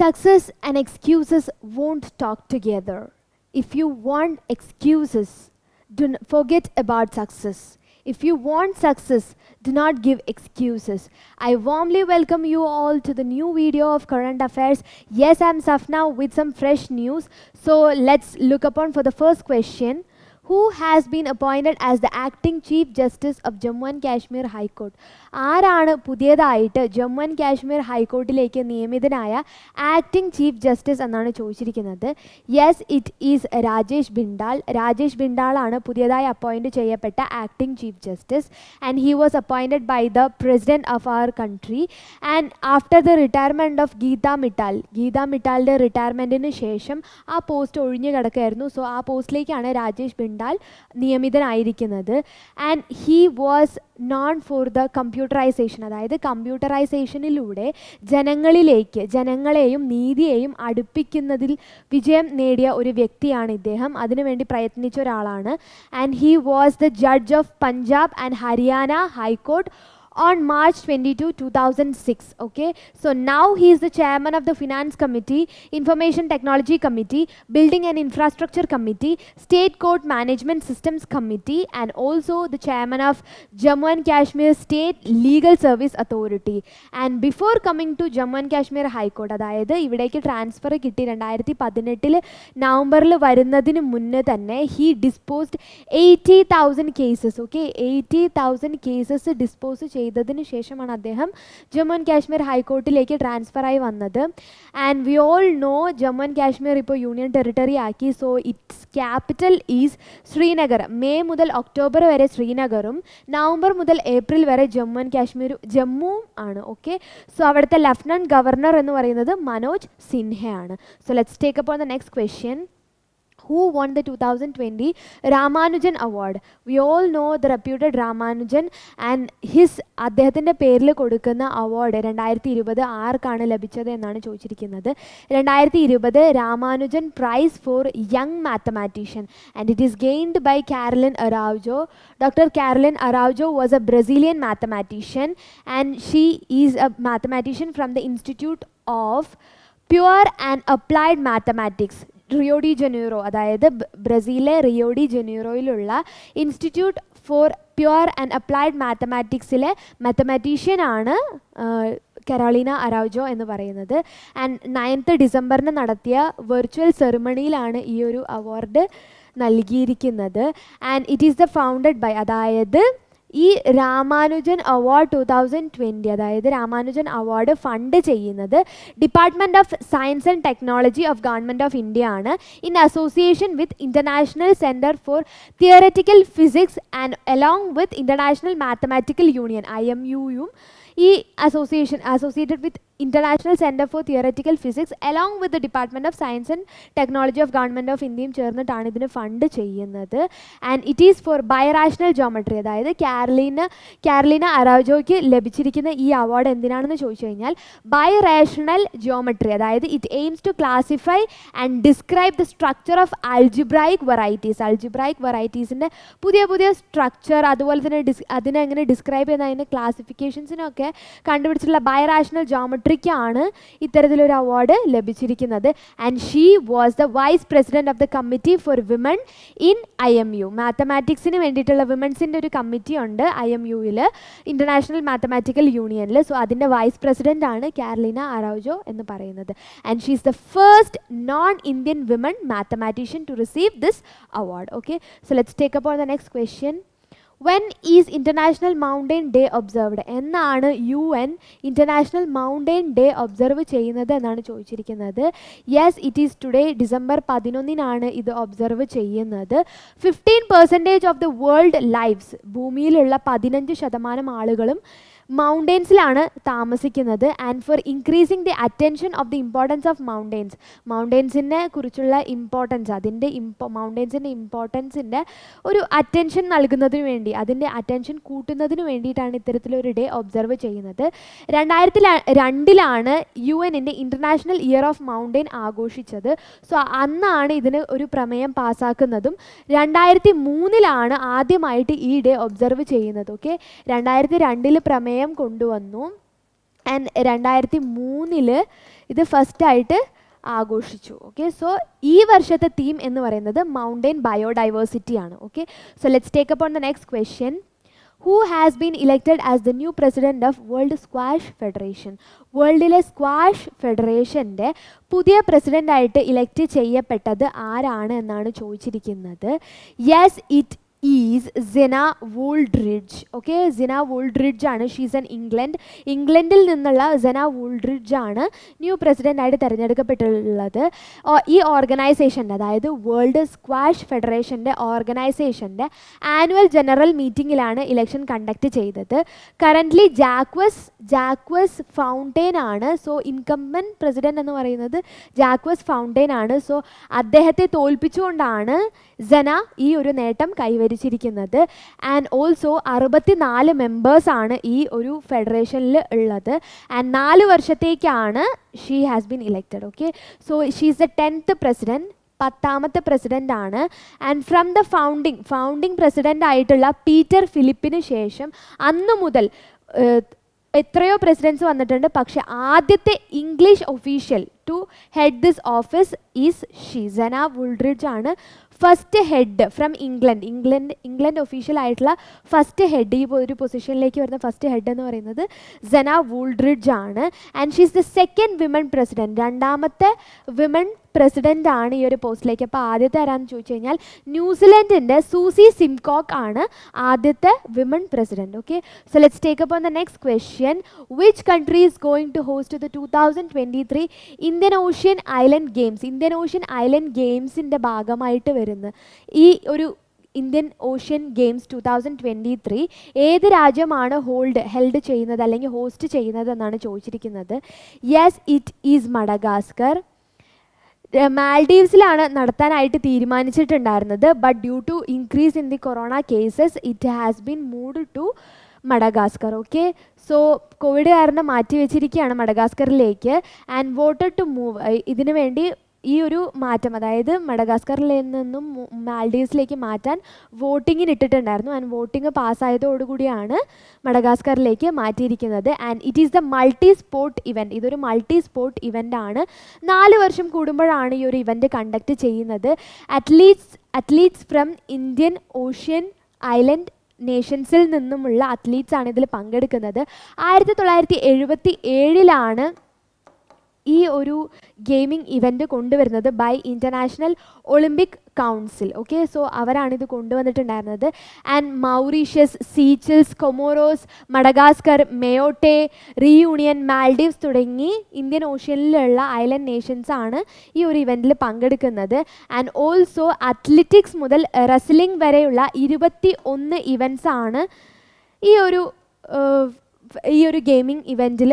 Success and excuses won't talk together. If you want excuses, forget about success. If you want success, do not give excuses. I warmly welcome you all to the new video of Current Affairs. Yes, I'm Safna with some fresh news. So let's look upon for the first question. Who has been appointed as the acting Chief Justice of Jammu and Kashmir High Court? ആരാണ് പുതിയതായിട്ട് Jammu and Kashmir ഹൈക്കോർട്ടിലേക്ക് നിയമിതനായ acting chief justice എന്നാണ് ചോദിച്ചിരിക്കുന്നത്. Yes, it is Rajesh Bindal. Rajesh ബിണ്ടാളാണ് പുതിയതായി appoint ചെയ്യപ്പെട്ട acting chief justice and he was appointed by the president of our country and after the retirement of Gita മിട്ടാലിൻ്റെ റിട്ടയർമെൻറ്റിന് ശേഷം ആ പോസ്റ്റ് ഒഴിഞ്ഞു കിടക്കുകയായിരുന്നു. സോ ആ പോസ്റ്റിലേക്കാണ് രാജേഷ് ബിണ്ടാൽ നിയമിതനായിരിക്കുന്നത്. And he was known for the computerisation, അതായത് കമ്പ്യൂട്ടറൈസേഷനിലൂടെ ജനങ്ങളെയും നീതിയെയും അടുപ്പിക്കുന്നതിൽ വിജയം നേടിയ ഒരു വ്യക്തിയാണ് ഇദ്ദേഹം. അതിനുവേണ്ടി പ്രയത്നിച്ച ഒരാളാണ്. And he was the judge of Punjab and Haryana high court on March 22, 2006. Okay, so now he is the chairman of the Finance Committee, Information Technology Committee, Building and Infrastructure Committee, State Court Management Systems Committee, and also the chairman of Jammu and Kashmir State Legal Service Authority. And before coming to Jammu and Kashmir High Court, അതായത് ഇവിടേക്ക് transfer കിട്ടി 2018 നവംബറിൽ വരുന്നതിന് മുന്നേ തന്നെ he disposed 80,000 cases. Okay, 80,000 cases dispose ചെയ്തതിന് ശേഷമാണ് അദ്ദേഹം ജമ്മു ആൻഡ് കാശ്മീർ ഹൈക്കോർട്ടിലേക്ക് ട്രാൻസ്ഫറായി വന്നത്. And we all know Jammu and Kashmir ഇപ്പോൾ യൂണിയൻ ടെറിട്ടറി ആക്കി. So it's capital is Srinagar. May മുതൽ ഒക്ടോബർ വരെ ശ്രീനഗറും നവംബർ മുതൽ ഏപ്രിൽ വരെ ജമ്മുവും ആണ്. ഓക്കെ, സോ അവിടുത്തെ ലഫ്റ്റനൻറ്റ് ഗവർണർ എന്ന് പറയുന്നത് മനോജ് സിൻഹയാണ്. So let's take up on the next question. Who won the 2020 Ramanujan Award? We all know the reputed Ramanujan and അദ്ദേഹത്തിൻ്റെ പേരിൽ കൊടുക്കുന്ന അവാർഡ് 2020 ആർക്കാണ് ലഭിച്ചത് എന്നാണ് ചോദിച്ചിരിക്കുന്നത്. 2020 Ramanujan prize for young mathematician and it is gained by Caroline Araujo. Dr. Caroline Araujo was a Brazilian mathematician and she is a mathematician from the Institute of Pure and Applied Mathematics, Rio de Janeiro, അതായത് ബ്രസീലിലെ Rio de ജനീറോയിലുള്ള Institute for Pure and Applied മാത്തമാറ്റിക്സിലെ മാത്തമാറ്റീഷ്യനാണ് Carolina Araujo എന്ന് പറയുന്നത്. And 9th ഡിസംബറിന് നടത്തിയ virtual സെറിമണിയിലാണ് ഈ ഒരു അവാർഡ് നൽകിയിരിക്കുന്നത്. And it is the founded by, അതായത് ഈ രാമാനുജൻ അവാർഡ് 2020, അതായത് രാമാനുജൻ അവാർഡ് ഫണ്ട് ചെയ്യുന്നത് Department of Science and Technology of Government of India ആണ് in association with International Centre for Theoretical Physics and along with International Mathematical Union IMUയും ഈ associated with International Centre for Theoretical Physics along with the Department of Science and Technology of Government of ഇന്ത്യയും ചേർന്നിട്ടാണ് ഇതിന് fund ചെയ്യുന്നത്. And it is for birational geometry, അതായത് Carolina അറൗജോയ്ക്ക് ലഭിച്ചിരിക്കുന്ന ഈ അവാർഡ് എന്തിനാണെന്ന് ചോദിച്ചു കഴിഞ്ഞാൽ ബൈറാഷണൽ ജോമെട്രി, അതായത് it aims to classify and describe the structure of algebraic വെറൈറ്റീസിൻ്റെ പുതിയ സ്ട്രക്ചർ, അതുപോലെ തന്നെ അതിനെ എങ്ങനെ ഡിസ്ക്രൈബ് ചെയ്യുന്ന അതിൻ്റെ ക്ലാസിഫിക്കേഷൻസിനൊക്കെ കണ്ടുപിടിച്ചിട്ടുള്ള ബൈറാഷണൽ ജോമെട്രിക്കാണ് ഇത്തരത്തിലൊരു അവാർഡ് ലഭിച്ചിരിക്കുന്നത്. And she was the vice president of the committee for women in IMU. മാത്തമാറ്റിക്സിന് വേണ്ടിയിട്ടുള്ള വിമൻസിൻ്റെ ഒരു കമ്മിറ്റി ഉണ്ട് IMUയിൽ, ഇൻ്റർനാഷണൽ മാത്തമാറ്റിക്കൽ യൂണിയനിൽ. സോ അതിൻ്റെ വൈസ് പ്രസിഡൻ്റ് ആണ് കാരലിന അറൗജോ എന്ന് പറയുന്നത്. And she is the first non Indian women mathematician to receive this award. Okay, so let's take up on the next question. When is International Mountain Day observed? എന്നാണ് UN International Mountain Day observe ചെയ്യുന്നത് എന്നാണ് ചോദിച്ചിരിക്കുന്നത്. Yes, it is today December 11 ഇത് observe ചെയ്യുന്നത്. 15% of the world lives, ഭൂമിയിലുള്ള 15% ആളുകളും മൗണ്ടെയ്ൻസിലാണ് താമസിക്കുന്നത്. And for increasing the attention of the importance of മൗണ്ടെയ്ൻസിനെ കുറിച്ചുള്ള ഇമ്പോർട്ടൻസ്, മൗണ്ടെയ്ൻസിൻ്റെ ഇമ്പോർട്ടൻസിൻ്റെ ഒരു അറ്റൻഷൻ നൽകുന്നതിന് വേണ്ടി, അതിൻ്റെ അറ്റൻഷൻ കൂട്ടുന്നതിന് വേണ്ടിയിട്ടാണ് ഇത്തരത്തിലൊരു ഡേ ഒബ്സർവ് ചെയ്യുന്നത്. 2002 UN international year of mountain ആഘോഷിച്ചത്. സോ അന്നാണ് ഇതിന് ഒരു പ്രമേയം പാസ്സാക്കുന്നതും. 2003 ആദ്യമായിട്ട് ഈ ഡേ ഒബ്സർവ് ചെയ്യുന്നത്. ഓക്കെ, 2002 പ്രമേയം കൊണ്ടുവന്നു. ആൻഡ് 2003 ഇത് ഫസ്റ്റായിട്ട് ആഘോഷിച്ചു. ഓക്കെ, സോ ഈ വർഷത്തെ തീം എന്ന് പറയുന്നത് മൗണ്ടെയിൻ ബയോഡൈവേഴ്സിറ്റി ആണ്. Okay, so let's take up on the next question. Who has been elected as the new president of World Squash Federation? വേൾഡിലെ സ്ക്വാഷ് ഫെഡറേഷൻ്റെ പുതിയ പ്രസിഡൻ്റായിട്ട് ഇലക്റ്റ് ചെയ്യപ്പെട്ടത് ആരാണ് എന്നാണ് ചോദിച്ചിരിക്കുന്നത്. Yes, it is Zena Wooldridge. Okay, Zena Wooldridge ആണ്. She's N ഇംഗ്ലണ്ടിൽ നിന്നുള്ള സിന വൂൾഡ്രിഡ്ജ് ആണ് ന്യൂ പ്രസിഡൻ്റായിട്ട് തിരഞ്ഞെടുക്കപ്പെട്ടുള്ളത്. ഈ ഓർഗനൈസേഷൻ്റെ, അതായത് വേൾഡ് സ്ക്വാഷ് ഫെഡറേഷൻ്റെ ഓർഗനൈസേഷൻ്റെ ആനുവൽ ജനറൽ മീറ്റിങ്ങിലാണ് ഇലക്ഷൻ കണ്ടക്ട് ചെയ്തത്. കറൻ്റ്ലി ജാക്വസ് ഫൗണ്ടെയിൻ ആണ്. സോ ഇൻകംബൻറ്റ് പ്രസിഡൻ്റ് എന്ന് പറയുന്നത് ജാക്വസ് ഫൗണ്ടെയിൻ ആണ്. സോ അദ്ദേഹത്തെ തോൽപ്പിച്ചുകൊണ്ടാണ് സെന ഈ ഒരു നേട്ടം കൈവരിച്ചിരിക്കുന്നത്. ആൻഡ് ഓൾസോ 64 മെമ്പേഴ്സാണ് ഈ ഒരു ഫെഡറേഷനിൽ ഉള്ളത്. ആൻഡ് 4 വർഷത്തേക്കാണ് she has been elected. Okay, so she is the 10th president, 10ാമത്തെ പ്രസിഡൻ്റ് ആണ്. And from the founding president ആയിട്ടുള്ള പീറ്റർ ഫിലിപ്പിന് ശേഷം അന്നു മുതൽ എത്രയോ പ്രസിഡൻസ് വന്നിട്ടുണ്ട്, പക്ഷെ ആദ്യത്തെ English official to head this office is she. Zena Wooldridge ആണ് first head from England official ആയിട്ടുള്ള ഫസ്റ്റ് ഹെഡ്. ഈ ഒരു പൊസിഷനിലേക്ക് വരുന്ന ഫസ്റ്റ് ഹെഡ് എന്ന് പറയുന്നത് സെന വൂൾഡ്രിഡ്ജ് ആണ്. And she is the second women president, 2ാമത്തെ വിമൻ പ്രസിഡൻ്റ് ആണ് ഈ ഒരു പോസ്റ്റിലേക്ക്. അപ്പോൾ ആദ്യത്തെ ആരാന്ന് ചോദിച്ചു കഴിഞ്ഞാൽ ന്യൂസിലൻഡിൻ്റെ സൂസി സിംകോക്ക് ആണ് ആദ്യത്തെ women president. Okay, so let's take up on the next question. Which country is going to host the 2023 Indian Ocean Island Games? Indian Ocean Island ഗെയിംസിൻ്റെ ഭാഗമായിട്ട് വരുന്ന ഈ ഒരു ഇന്ത്യൻ ഓഷ്യൻ ഗെയിംസ് 2023 ഏത് രാജ്യമാണ് ഹെൽഡ് ചെയ്യുന്നത് അല്ലെങ്കിൽ ഹോസ്റ്റ് ചെയ്യുന്നത് എന്നാണ് ചോദിച്ചിരിക്കുന്നത്. Yes, it is Madagascar. മാൽഡീവ്സിലാണ് നടത്താനായിട്ട് തീരുമാനിച്ചിട്ടുണ്ടായിരുന്നത്. But due to increase in the corona cases it has been moved to Madagascar. Okay, so Covid കാരണം മാറ്റിവെച്ചിരിക്കുകയാണ് മഡഗാസ്കറിലേക്ക്. ആൻഡ് വോട്ടഡ് ടു മൂവ്, ഇതിനു വേണ്ടി ഈ ഒരു മാറ്റം, അതായത് മഡഗാസ്കറിൽ നിന്നും മാൽഡീവ്സിലേക്ക് മാറ്റാൻ വോട്ടിങ്ങിന് ഇട്ടിട്ടുണ്ടായിരുന്നു. ആൻഡ് വോട്ടിംഗ് പാസ്സായതോടുകൂടിയാണ് മഡഗാസ്കറിലേക്ക് മാറ്റിയിരിക്കുന്നത്. And it is the multi sport event. ഇതൊരു മൾട്ടി സ്പോർട്ട് ഇവൻ്റ് ആണ്. 4 വർഷം കൂടുമ്പോഴാണ് ഈ ഒരു ഇവൻറ്റ് കണ്ടക്ട് ചെയ്യുന്നത്. Athletes from Indian Ocean Island നേഷൻസിൽ നിന്നുമുള്ള അത്ലീറ്റ്സ് ആണ് ഇതിൽ പങ്കെടുക്കുന്നത്. 1977 ഈ ഒരു ഗെയിമിംഗ് ഇവൻ്റ് കൊണ്ടുവരുന്നത് by International Olympic Council. Okay, so അവരാണിത് കൊണ്ടുവന്നിട്ടുണ്ടായിരുന്നത്. And Mauritius, Seychelles, Comoros, Madagascar, Mayotte, Reunion, Maldives തുടങ്ങി ഇന്ത്യൻ ഓഷ്യനിലുള്ള ഐലൻഡ് നേഷൻസ് ആണ് ഈ ഒരു ഇവൻറ്റിൽ പങ്കെടുക്കുന്നത്. ആൻഡ് ഓൾസോ അത്ലറ്റിക്സ് മുതൽ റെസ്ലിംഗ് വരെയുള്ള 21 ഇവൻറ്റ്സ് ആണ് ഈ ഒരു ഗെയിമിംഗ് ഇവൻറ്റിൽ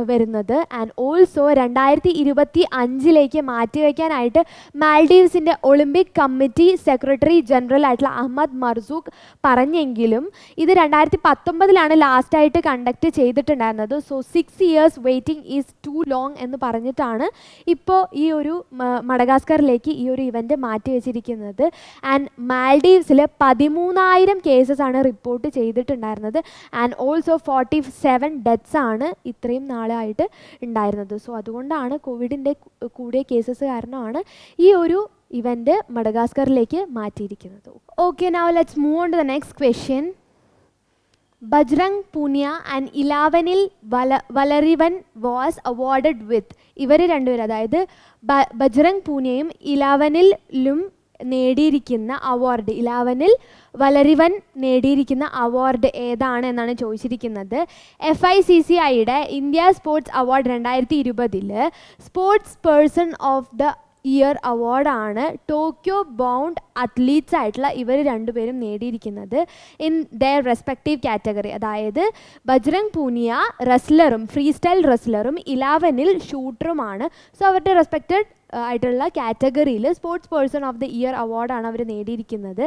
വരുന്നത്. ആൻഡ് ഓൾസോ 2025 മാറ്റിവെക്കാനായിട്ട് മാൽഡീവ്സിൻ്റെ ഒളിമ്പിക് കമ്മിറ്റി സെക്രട്ടറി ജനറൽ ആയിട്ടുള്ള അഹമ്മദ് മർസൂഖ് പറഞ്ഞെങ്കിലും ഇത് 2019 ലാസ്റ്റായിട്ട് കണ്ടക്ട് ചെയ്തിട്ടുണ്ടായിരുന്നത്. So 6 years waiting is too long എന്ന് പറഞ്ഞിട്ടാണ് ഇപ്പോൾ ഈ ഒരു മഡഗാസ്കറിലേക്ക് ഈ ഒരു ഇവൻറ്റ് മാറ്റിവെച്ചിരിക്കുന്നത്. ആൻഡ് മാൽഡീവ്സിൽ 13,000 കേസസ് ആണ് റിപ്പോർട്ട് ചെയ്തിട്ടുണ്ടായിരുന്നത്. ആൻഡ് ഓൾസോ 47 ഡെത്ത്സ് ആണ് ഇത്രയും നാളായിട്ട് ഉണ്ടായിരുന്നത്. സോ അതുകൊണ്ടാണ് കോവിഡിൻ്റെ കൂടിയ കേസസ് കാരണമാണ് ഈ ഒരു ഇവൻറ്റ് മഡഗാസ്കറിലേക്ക് മാറ്റിയിരിക്കുന്നത്. Okay, now let's move on to the next question. Bajrang Punia and Elavenil Valarivan was awarded with. ഇവർ രണ്ടുപേരും, അതായത് ബജ്രംഗ് പൂനിയയും ഇലാവനിലും നേടിയിരിക്കുന്ന അവാർഡ്, ഇലാവനിൽ വളരിവൻ നേടിയിരിക്കുന്ന അവാർഡ് ഏതാണ് എന്നാണ് ചോദിച്ചിരിക്കുന്നത്. FICCIയുടെ India sports award 2020 sports person of the year അവാർഡാണ് ടോക്കിയോ ബൗണ്ട് അത്ലീറ്റ്സ് ആയിട്ടുള്ള ഇവർ രണ്ടുപേരും നേടിയിരിക്കുന്നത് ഇൻ ദെയർ റെസ്പെക്റ്റീവ് കാറ്റഗറി. അതായത് ബജ്രംഗ് പൂനിയ റെസ്ലറും ഫ്രീ സ്റ്റൈൽ റെസ്ലറും ഇലാവനിൽ ഷൂട്ടറുമാണ്. സോ അവരുടെ റെസ്പെക്റ്റഡ് ആയിട്ടുള്ള കാറ്റഗറിയിൽ sports person of the year അവാർഡാണ് അവർ നേടിയിരിക്കുന്നത്.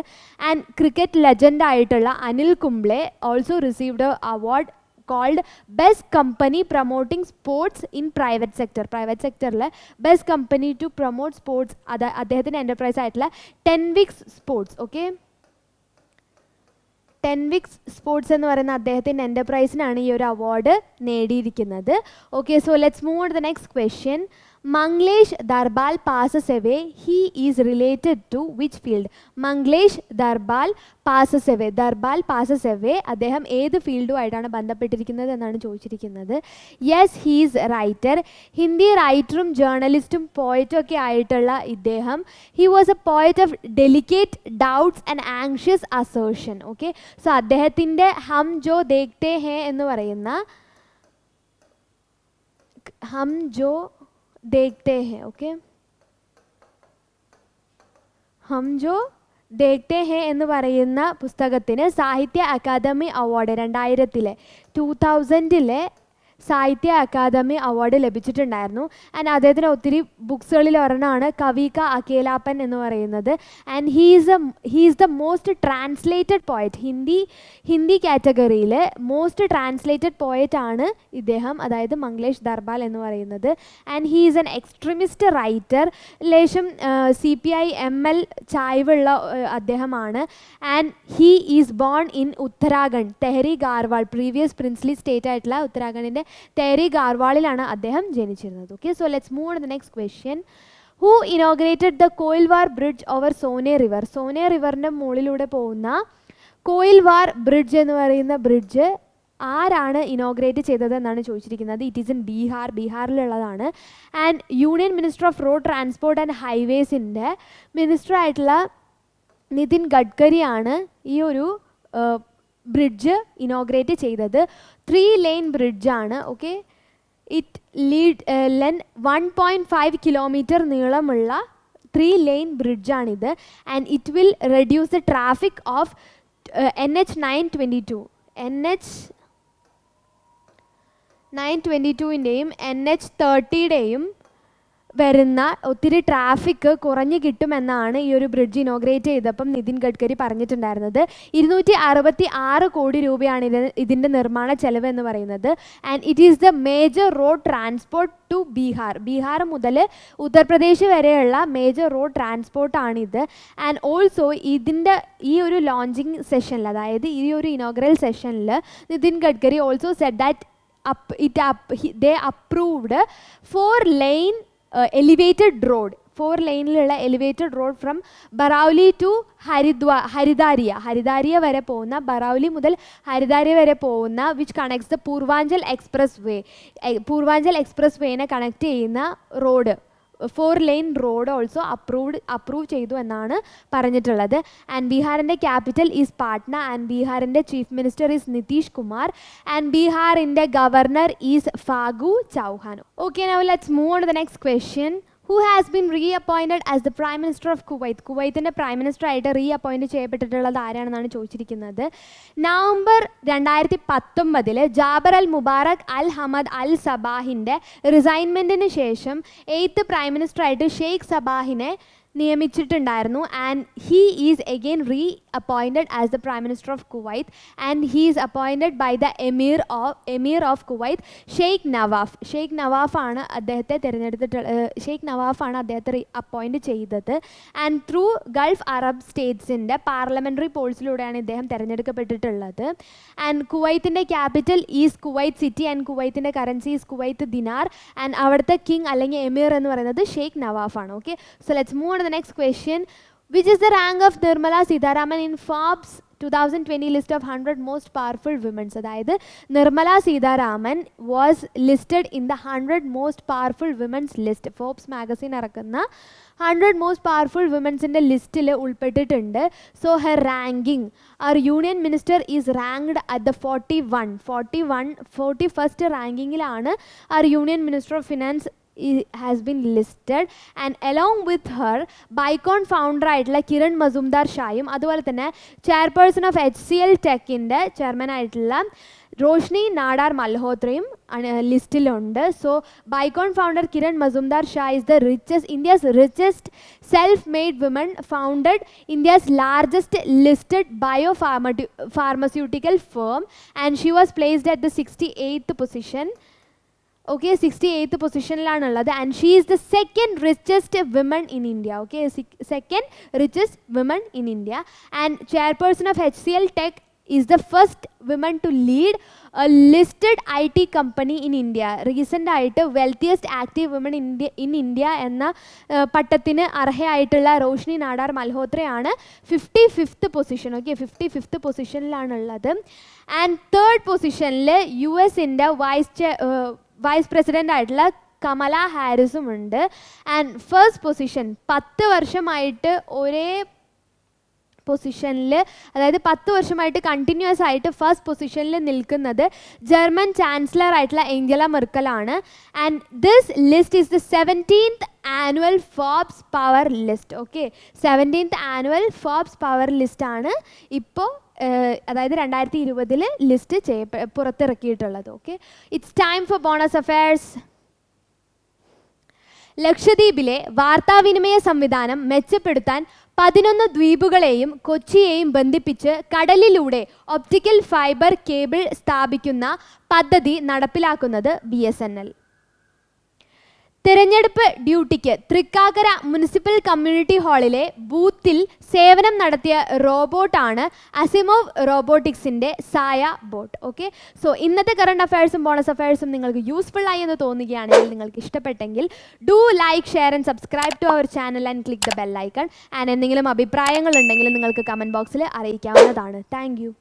ആൻഡ് ക്രിക്കറ്റ് ലെജൻഡ് ആയിട്ടുള്ള Anil Kumble also received award called Best Company Promoting Sports in Private Sector. Private സെക്ടറിൽ best company to promote sports, അദ്ദേഹത്തിൻ്റെ എൻ്റർപ്രൈസ് ആയിട്ടുള്ള 10 Weeks sports. Okay, Tenvic sports എന്ന് പറയുന്ന അദ്ദേഹത്തിൻ്റെ എൻ്റർപ്രൈസിനാണ് ഈ ഒരു അവാർഡ് നേടിയിരിക്കുന്നത്. Okay, so let's move on to the next question. Manglesh Dabral passes away. He is related to which field? Manglesh Dabral passes away. Dabral passes away. അദ്ദേഹം ഏത് ഫീൽഡുമായിട്ടാണ് ബന്ധപ്പെട്ടിരിക്കുന്നത് എന്നാണ് ചോദിച്ചിരിക്കുന്നത്. Yes, he's writer. ഹിന്ദി റൈറ്ററും ജേർണലിസ്റ്റും പോയറ്റും ഒക്കെ ആയിട്ടുള്ള ഇദ്ദേഹം, he was a poet of delicate doubts and anxious assertion. Okay, so അദ്ദേഹത്തിൻ്റെ ഹം ജോ ദേഖ്തേ ഹേ എന്ന് പറയുന്ന ഹം ജോ देखते हैं, ओके, हम जो देखते हैं എന്ന് പറയുന്ന പുസ്തകത്തിന് സാഹിത്യ അക്കാദമി അവാർഡ് 2000 സാഹിത്യ അക്കാദമി അവാർഡ് ലഭിച്ചിട്ടുണ്ടായിരുന്നു. ആൻഡ് അദ്ദേഹത്തിന് ഒത്തിരി ബുക്സുകളിൽ ഒരെണ്ണമാണ് കവിക അക്കേലാപ്പൻ എന്ന് പറയുന്നത്. And he's the most translated poet. Hindi കാറ്റഗറിയിൽ മോസ്റ്റ് ട്രാൻസ്ലേറ്റഡ് പോയറ്റ് ആണ് ഇദ്ദേഹം, അതായത് മംഗ്ലേഷ് ദർബാൽ എന്ന് പറയുന്നത്. And he's an extremist writer. ലേശം CPI ML ചായ്വുള്ള അദ്ദേഹമാണ്. And he is born in Uttarakhand, Tehri Garhwal, previous princely state ആയിട്ടുള്ള ഉത്തരാഖണ്ഡിൻ്റെ തെഹരി ഗാർവാളിലാണ് അദ്ദേഹം ജനിച്ചിരുന്നത്. Okay, so let's move on to the next question. Who inaugurated the Koilwar bridge over Sone river? Sone റിവറിൻ്റെ മുകളിലൂടെ പോകുന്ന കോയിൽവാർ ബ്രിഡ്ജ് എന്ന് പറയുന്ന ബ്രിഡ്ജ് ആരാണ് ഇനോഗ്രേറ്റ് ചെയ്തത് എന്നാണ് ചോദിച്ചിരിക്കുന്നത്. ഇറ്റ് ഈസ് ഇൻ ബീഹാർ, ബീഹാറിലുള്ളതാണ്. And union minister of road transport and ഹൈവേസിൻ്റെ മിനിസ്റ്റർ ആയിട്ടുള്ള നിതിൻ ഗഡ്കരിയാണ് ഈ ഒരു ബ്രിഡ്ജ് ഇനോഗ്രേറ്റ് ചെയ്തത്. 3-lane ബ്രിഡ്ജാണ്. ഓക്കെ, ഇറ്റ് ലെൻ 1.5 കിലോമീറ്റർ നീളമുള്ള 3-lane ബ്രിഡ്ജാണിത്. And it will reduce the traffic of NH 922. NH 922ൻ്റെയും NH 30യുടെയും വരുന്ന ഒത്തിരി ട്രാഫിക് കുറഞ്ഞു കിട്ടുമെന്നാണ് ഈ ഒരു ബ്രിഡ്ജ് ഇനോഗ്രേറ്റ് ചെയ്തപ്പം നിതിൻ ഗഡ്കരി പറഞ്ഞിട്ടുണ്ടായിരുന്നത്. 266 കോടി രൂപയാണ് ഇതിൻ്റെ നിർമ്മാണ ചെലവ് എന്ന് പറയുന്നത്. And it is the major road transport to Bihar. Bihar മുതൽ ഉത്തർപ്രദേശ് വരെയുള്ള മേജർ റോഡ് ട്രാൻസ്പോർട്ടാണിത്. ആൻഡ് ഓൾസോ ഇതിൻ്റെ ഈ ഒരു ലോഞ്ചിങ് സെഷനിൽ, അതായത് ഈ ഒരു ഇനോഗ്രൽ സെഷനിൽ Nitin Gadkari also said that they approved 4-lane elevated road, 4-laneലുള്ള elevated road from Barauli to Haridaria വരെ പോകുന്ന, ബറൗലി മുതൽ ഹരിദാരിയ വരെ പോകുന്ന which connects the Purvanchal express വേനെ കണക്ട് ചെയ്യുന്ന road, 4-lane road also approve ചെയ്തു എന്നാണ് പറഞ്ഞിട്ടുള്ളത്. ആൻഡ് ബീഹാറിൻ്റെ ക്യാപിറ്റൽ ഈസ് പാട്ന. ആൻഡ് ബീഹാറിൻ്റെ chief minister is Nitish Kumar. And ബീഹാറിൻ്റെ governor is Phagu Chauhan. Okay, now let's move on to the next question. Who has been reappointed as the Prime Minister of Kuwait? കുവൈത്തിൻ്റെ prime minister ആയിട്ട് reappoint ചെയ്യപ്പെട്ടിട്ടുള്ളത് ആരാണെന്നാണ് ചോദിച്ചിരിക്കുന്നത്. November 2019 Jaber al Mubarak al Hamad al സബാഹിൻ്റെ റിസൈൻമെൻറ്റിന് ശേഷം 8th prime മിനിസ്റ്ററായിട്ട് Sheikh സബാഹിനെ നിയമിച്ചിട്ടുണ്ടായിരുന്നു. And he is again reappointed as the prime minister of Kuwait. And he is appointed by the emir of Kuwait Sheikh നവാഫാണ് അദ്ദേഹത്തെ Sheikh നവാഫാണ് അദ്ദേഹത്തെ അപ്പോയിൻറ്റ് ചെയ്തത്. ആൻഡ് ത്രൂ ഗൾഫ് അറബ് സ്റ്റേറ്റ്സിൻ്റെ പാർലമെൻ്ററി പോൾസിലൂടെയാണ് ഇദ്ദേഹം തിരഞ്ഞെടുക്കപ്പെട്ടിട്ടുള്ളത്. ആൻഡ് കുവൈത്തിൻ്റെ capital is Kuwait city. And കുവൈത്തിൻ്റെ currency is Kuwait dinar. And അവിടുത്തെ കിങ് അല്ലെങ്കിൽ എമീർ എന്ന് പറയുന്നത് ഷെയ്ഖ് നവാഫാണ്. Okay, so let's move on to the next question. Which is the rank of Nirmala Sitharaman in Forbes 2020 list of 100 most powerful women? അതായത് Nirmala Sitharaman was listed in the 100 most powerful women's list. Forbes magazine ഇറക്കുന്ന 100 most powerful വിമൻസിൻ്റെ ലിസ്റ്റിൽ ഉൾപ്പെട്ടിട്ടുണ്ട്. So her ranking, അവർ union minister is ranked at the 41st റാങ്കിങ്ങിലാണ് അവർ union minister of finance has been listed. And along with her Biocon founder ആയിട്ടുള്ള കിരൺ മസൂംദാർ ഷായും അതുപോലെ തന്നെ ചെയർപേഴ്സൺ ഓഫ് HCL ടെക്കിൻ്റെ ചെയർമാൻ ആയിട്ടുള്ള റോഷ്നി നാടാർ മൽഹോത്രയും ലിസ്റ്റിലുണ്ട്. So Biocon founder Kiran Mazumdar Shaw is the India's richest self made women, founded India's largest listed pharmaceutical firm. And she was placed at the 68th position. Okay, 68th പൊസിഷനിലാണുള്ളത്. And she is the second richest woman in India. Okay, second richest woman in India. And chairperson of HCL tech is the first woman to lead a listed IT company in India. Recent ആയിട്ട് wealthiest active woman in India എന്ന പട്ടത്തിന് അർഹയായിട്ടുള്ള റോഷ്നി നാടാർ മൽഹോത്രയാണ് 55th position. Okay, 55th പൊസിഷനിലാണുള്ളത്. And third പൊസിഷനിൽ US-ൻ്റെ vice president ആയിട്ടുള്ള കമല ഹാരിസും ഉണ്ട്. ആൻഡ് ഫസ്റ്റ് പൊസിഷൻ 10 വർഷമായിട്ട് ഒരേ പൊസിഷനിൽ, അതായത് 10 വർഷമായിട്ട് കണ്ടിന്യൂസ് ആയിട്ട് ഫസ്റ്റ് പൊസിഷനിൽ നിൽക്കുന്നത് ജർമ്മൻ ചാൻസലർ ആയിട്ടുള്ള ഏഞ്ചല മെർക്കലാണ്. And this list is the 17th annual Forbes power list. Okay, 17th annual Forbes power ലിസ്റ്റാണ് ഇപ്പോൾ അതായത് 2020 ലിസ്റ്റ് പുറത്തിറക്കിയിട്ടുള്ളത്. Okay, it's time for bonus affairs. ലക്ഷദ്വീപിലെ വാർത്താവിനിമയ സംവിധാനം മെച്ചപ്പെടുത്താൻ 11 ദ്വീപുകളെയും കൊച്ചിയെയും ബന്ധിപ്പിച്ച് കടലിലൂടെ ഒപ്റ്റിക്കൽ ഫൈബർ കേബിൾ സ്ഥാപിക്കുന്ന പദ്ധതി നടപ്പിലാക്കുന്നത് BSNL. തിരഞ്ഞെടുപ്പ് ഡ്യൂട്ടിക്ക് തൃക്കാക്കര മുനിസിപ്പൽ കമ്മ്യൂണിറ്റി ഹാളിലെ ബൂത്തിൽ സേവനം നടത്തിയ റോബോട്ടാണ് അസിമോവ് റോബോട്ടിക്സിൻ്റെ സായ ബോട്ട്. ഓക്കെ, സോ ഇന്നത്തെ കറണ്ട് അഫയേഴ്സും ബോണസ് അഫയേഴ്സും നിങ്ങൾക്ക് യൂസ്ഫുൾ ആയി എന്ന് തോന്നുകയാണെങ്കിൽ, നിങ്ങൾക്ക് ഇഷ്ടപ്പെട്ടെങ്കിൽ do like, share and subscribe to our channel and click the bell icon. And എന്തെങ്കിലും അഭിപ്രായങ്ങൾ ഉണ്ടെങ്കിൽ നിങ്ങൾക്ക് കമൻറ്റ് ബോക്സിൽ അറിയിക്കാവുന്നതാണ്. Thank you.